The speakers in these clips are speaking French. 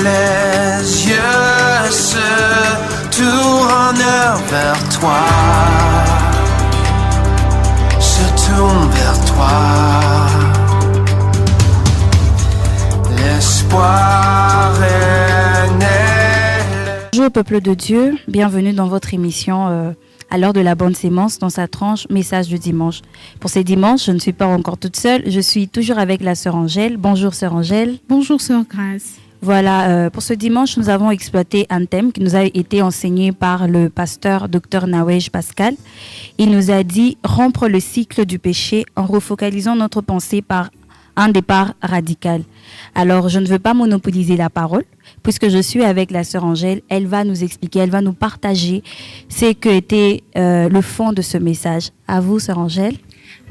les yeux se tournent vers toi, se tournent vers toi. L'espoir est né. Bonjour peuple de Dieu, bienvenue dans votre émission à l'heure de la bonne sémence dans sa tranche Message du dimanche. Pour ces dimanches, je ne suis pas encore toute seule, je suis toujours avec la sœur Angèle. Bonjour sœur Angèle. Bonjour sœur Grâce. Voilà, pour ce dimanche, nous avons exploité un thème qui nous a été enseigné par le pasteur Dr Nawej Pascal. Il nous a dit rompre le cycle du péché en refocalisant notre pensée par un départ radical. Alors, je ne veux pas monopoliser la parole, puisque je suis avec la sœur Angèle. Elle va nous expliquer, elle va nous partager ce qu'était le fond de ce message. À vous, sœur Angèle.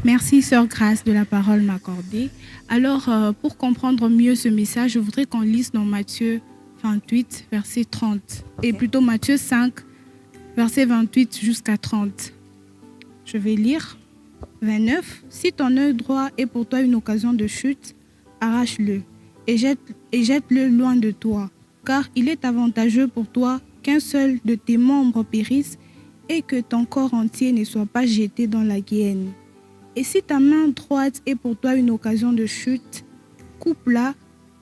Merci sœur Grâce de la parole m'accorder. Alors, pour comprendre mieux ce message, je voudrais qu'on lise dans Matthieu 28, verset 30. Okay. Et plutôt Matthieu 5, verset 28 jusqu'à 30. Je vais lire. 29. Si ton œil droit est pour toi une occasion de chute, arrache-le et jette-le loin de toi, car il est avantageux pour toi qu'un seul de tes membres périsse et que ton corps entier ne soit pas jeté dans la guienne. Et si ta main droite est pour toi une occasion de chute, coupe-la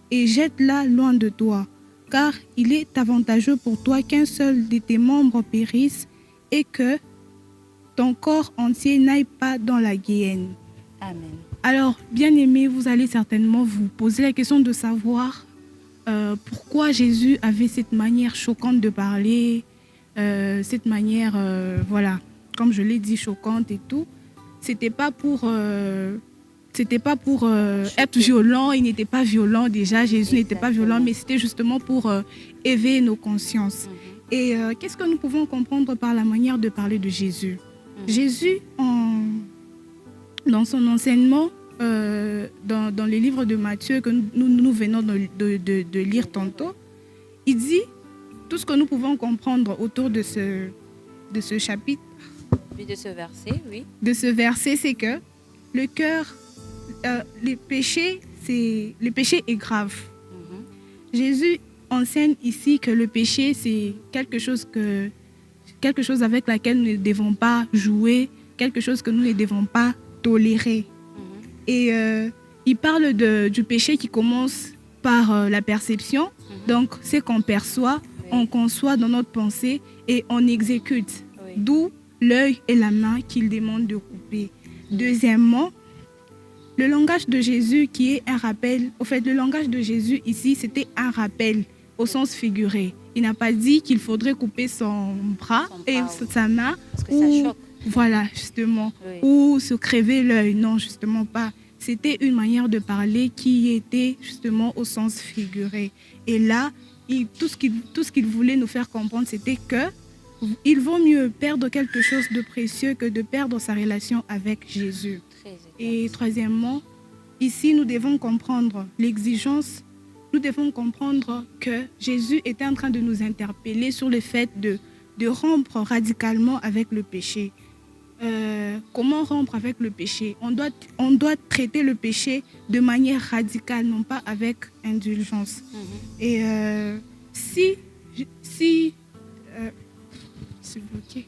et jette-la loin de toi, car il est avantageux pour toi qu'un seul de tes membres périsse et que ton corps entier n'aille pas dans la guienne. Amen. Alors, bien-aimés, vous allez certainement vous poser la question de savoir pourquoi Jésus avait cette manière choquante de parler, cette manière, voilà, comme je l'ai dit, choquante et tout. C'était pas pour être violent, il n'était pas violent déjà, Jésus n'était pas violent, mais c'était justement pour éveiller nos consciences. Et qu'est-ce que nous pouvons comprendre par la manière de parler de Jésus ? Jésus, dans son enseignement, dans les livres de Matthieu que nous venons de lire tantôt, il dit tout ce que nous pouvons comprendre autour de ce chapitre. De ce verset, oui. De ce verset, c'est que le cœur, le péché est grave. Jésus enseigne ici que le péché, c'est quelque chose avec laquelle nous ne devons pas jouer, quelque chose que nous ne devons pas tolérer. Et il parle du péché qui commence par la perception. Donc, c'est qu'on perçoit, on conçoit dans notre pensée et on exécute. Oui. D'où l'œil et la main qu'il demande de couper. Deuxièmement, le langage de Jésus qui est un rappel. Au fait, le langage de Jésus ici, c'était un rappel au sens figuré. Il n'a pas dit qu'il faudrait couper son bras et sa main. Parce que ça choque. Voilà, justement. Oui. Ou se crever l'œil. Non, justement pas. C'était une manière de parler qui était justement au sens figuré. Et là, tout ce qu'il voulait nous faire comprendre, c'était qu'il vaut mieux perdre quelque chose de précieux que de perdre sa relation avec Jésus. Et troisièmement, ici, nous devons comprendre l'exigence. Nous devons comprendre que Jésus était en train de nous interpeller sur le fait de rompre radicalement avec le péché. Comment rompre avec le péché ? On doit traiter le péché de manière radicale, non pas avec indulgence. Et si c'est bloqué.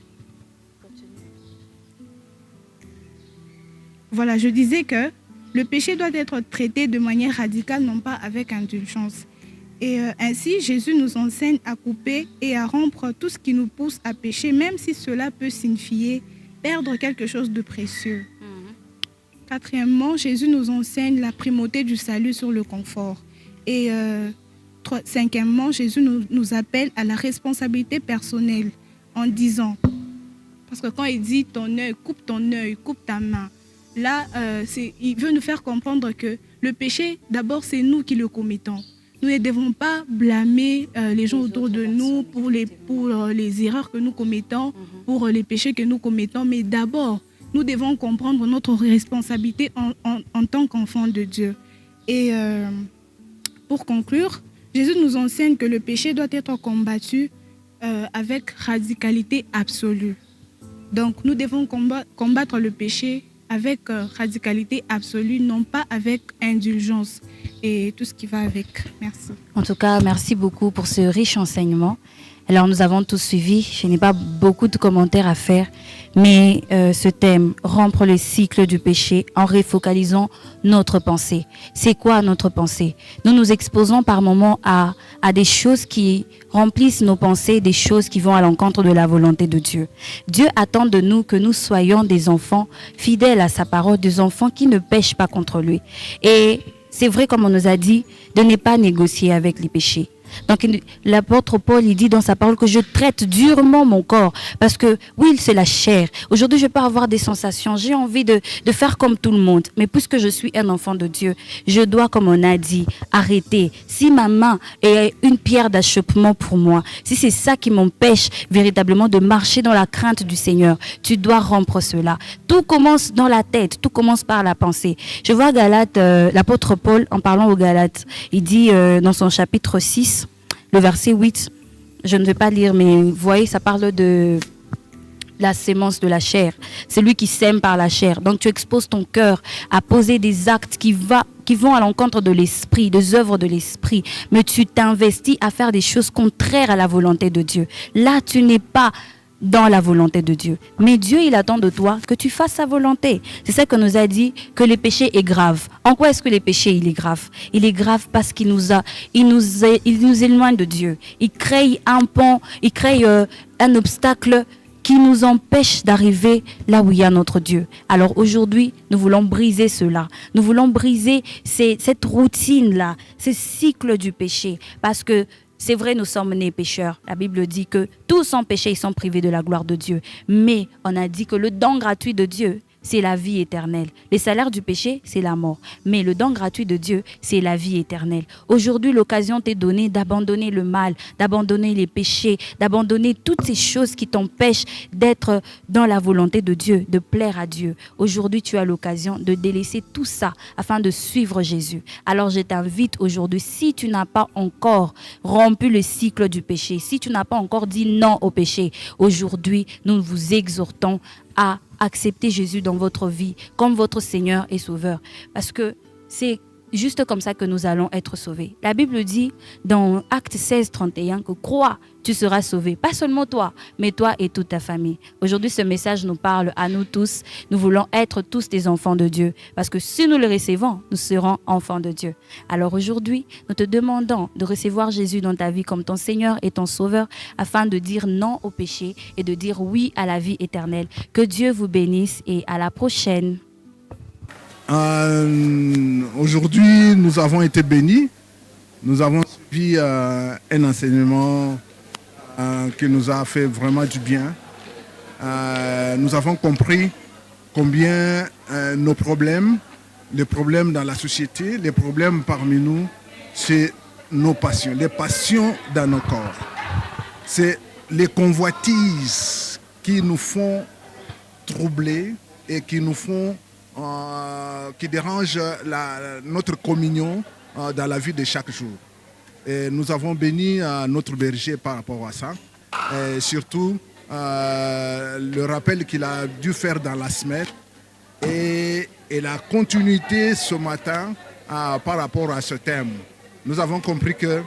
Voilà, je disais que le péché doit être traité de manière radicale, non pas avec indulgence. Et ainsi, Jésus nous enseigne à couper et à rompre tout ce qui nous pousse à pécher, même si cela peut signifier perdre quelque chose de précieux. Quatrièmement, Jésus nous enseigne la primauté du salut sur le confort. Et cinquièmement, Jésus nous appelle à la responsabilité personnelle en disant, parce que quand il dit ton œil, coupe ta main, là, il veut nous faire comprendre que le péché, d'abord, c'est nous qui le commettons. Nous ne devons pas blâmer les gens autour de nous pour les erreurs que nous commettons, pour les péchés que nous commettons, mais d'abord, nous devons comprendre notre responsabilité en tant qu'enfants de Dieu. Et pour conclure, Jésus nous enseigne que le péché doit être combattu avec radicalité absolue. Donc, nous devons combattre le péché avec radicalité absolue, non pas avec indulgence et tout ce qui va avec. Merci. En tout cas, merci beaucoup pour ce riche enseignement. Alors, nous avons tous suivi. Je n'ai pas beaucoup de commentaires à faire, mais ce thème, rompre le cycle du péché en refocalisant notre pensée. C'est quoi notre pensée? Nous nous exposons par moments à des choses qui remplissent nos pensées, des choses qui vont à l'encontre de la volonté de Dieu. Dieu attend de nous que nous soyons des enfants fidèles à sa parole, des enfants qui ne pêchent pas contre lui. Et c'est vrai, comme on nous a dit, de ne pas négocier avec les péchés. Donc l'apôtre Paul, il dit dans sa parole que je traite durement mon corps parce que oui, c'est la chair. Aujourd'hui, je peux avoir des sensations, j'ai envie de faire comme tout le monde. Mais puisque je suis un enfant de Dieu, je dois, comme on a dit, arrêter. Si ma main est une pierre d'achoppement pour moi, si c'est ça qui m'empêche véritablement de marcher dans la crainte du Seigneur, tu dois rompre cela. Tout commence dans la tête, tout commence par la pensée. Je vois Galates, l'apôtre Paul, en parlant aux Galates, il dit dans son chapitre 6, le verset 8, je ne vais pas lire, mais vous voyez, ça parle de la sémence de la chair. C'est lui qui sème par la chair. Donc tu exposes ton cœur à poser des actes qui vont à l'encontre de l'esprit, des œuvres de l'esprit. Mais tu t'investis à faire des choses contraires à la volonté de Dieu. Là, tu n'es pas dans la volonté de Dieu. Mais Dieu, il attend de toi que tu fasses sa volonté. C'est ça qu'on nous a dit, que le péché est grave. En quoi est-ce que le péché, il est grave? Il est grave parce qu'il nous éloigne de Dieu. Il crée un pont, il crée un obstacle qui nous empêche d'arriver là où il y a notre Dieu. Alors aujourd'hui, nous voulons briser cela. Nous voulons briser cette routine-là, ce cycle du péché. Parce que c'est vrai, nous sommes nés pécheurs. La Bible dit que tous ont péché, ils sont privés de la gloire de Dieu. Mais on a dit que le don gratuit de Dieu, c'est la vie éternelle. Les salaires du péché, c'est la mort. Mais le don gratuit de Dieu, c'est la vie éternelle. Aujourd'hui, l'occasion t'est donnée d'abandonner le mal, d'abandonner les péchés, d'abandonner toutes ces choses qui t'empêchent d'être dans la volonté de Dieu, de plaire à Dieu. Aujourd'hui, tu as l'occasion de délaisser tout ça afin de suivre Jésus. Alors, je t'invite aujourd'hui, si tu n'as pas encore rompu le cycle du péché, si tu n'as pas encore dit non au péché, aujourd'hui, nous vous exhortons à accepter Jésus dans votre vie comme votre Seigneur et Sauveur. Parce que c'est juste comme ça que nous allons être sauvés. La Bible dit dans Actes 16, 31 que crois, tu seras sauvé. Pas seulement toi, mais toi et toute ta famille. Aujourd'hui, ce message nous parle à nous tous. Nous voulons être tous des enfants de Dieu. Parce que si nous le recevons, nous serons enfants de Dieu. Alors aujourd'hui, nous te demandons de recevoir Jésus dans ta vie comme ton Seigneur et ton Sauveur afin de dire non au péché et de dire oui à la vie éternelle. Que Dieu vous bénisse et à la prochaine. Aujourd'hui, nous avons été bénis. Nous avons suivi un enseignement qui nous a fait vraiment du bien. Nous avons compris combien nos problèmes, les problèmes dans la société, les problèmes parmi nous, c'est nos passions, les passions dans nos corps. C'est les convoitises qui nous font troubler et qui nous font qui dérange notre communion dans la vie de chaque jour. Et nous avons béni notre berger par rapport à ça. Et surtout, le rappel qu'il a dû faire dans la semaine et la continuité ce matin par rapport à ce thème. Nous avons compris que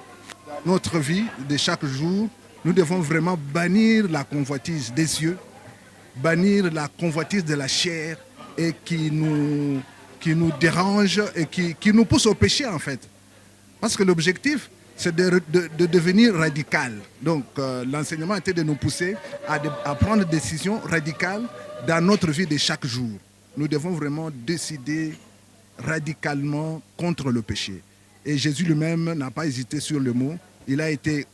dans notre vie de chaque jour, nous devons vraiment bannir la convoitise des yeux, bannir la convoitise de la chair, et qui nous dérange et qui nous pousse au péché en fait. Parce que l'objectif, c'est de devenir radical. Donc l'enseignement était de nous pousser à prendre des décisions radicales dans notre vie de chaque jour. Nous devons vraiment décider radicalement contre le péché. Et Jésus lui-même n'a pas hésité sur le mot. Il a été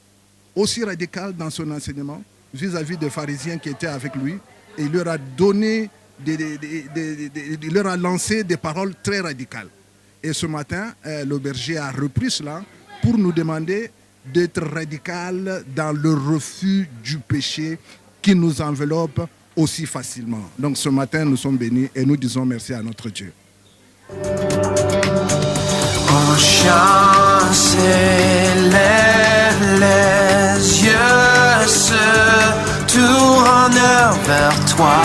aussi radical dans son enseignement vis-à-vis des pharisiens qui étaient avec lui. Et il leur a donné il leur a lancé des paroles très radicales. Et ce matin, le berger a repris cela pour nous demander d'être radical dans le refus du péché qui nous enveloppe aussi facilement. Donc ce matin, nous sommes bénis et nous disons merci à notre Dieu. On chante, s'élève les yeux, se tournent vers toi.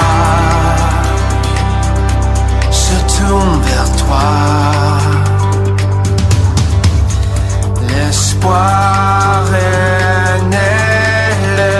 toi. L'espoir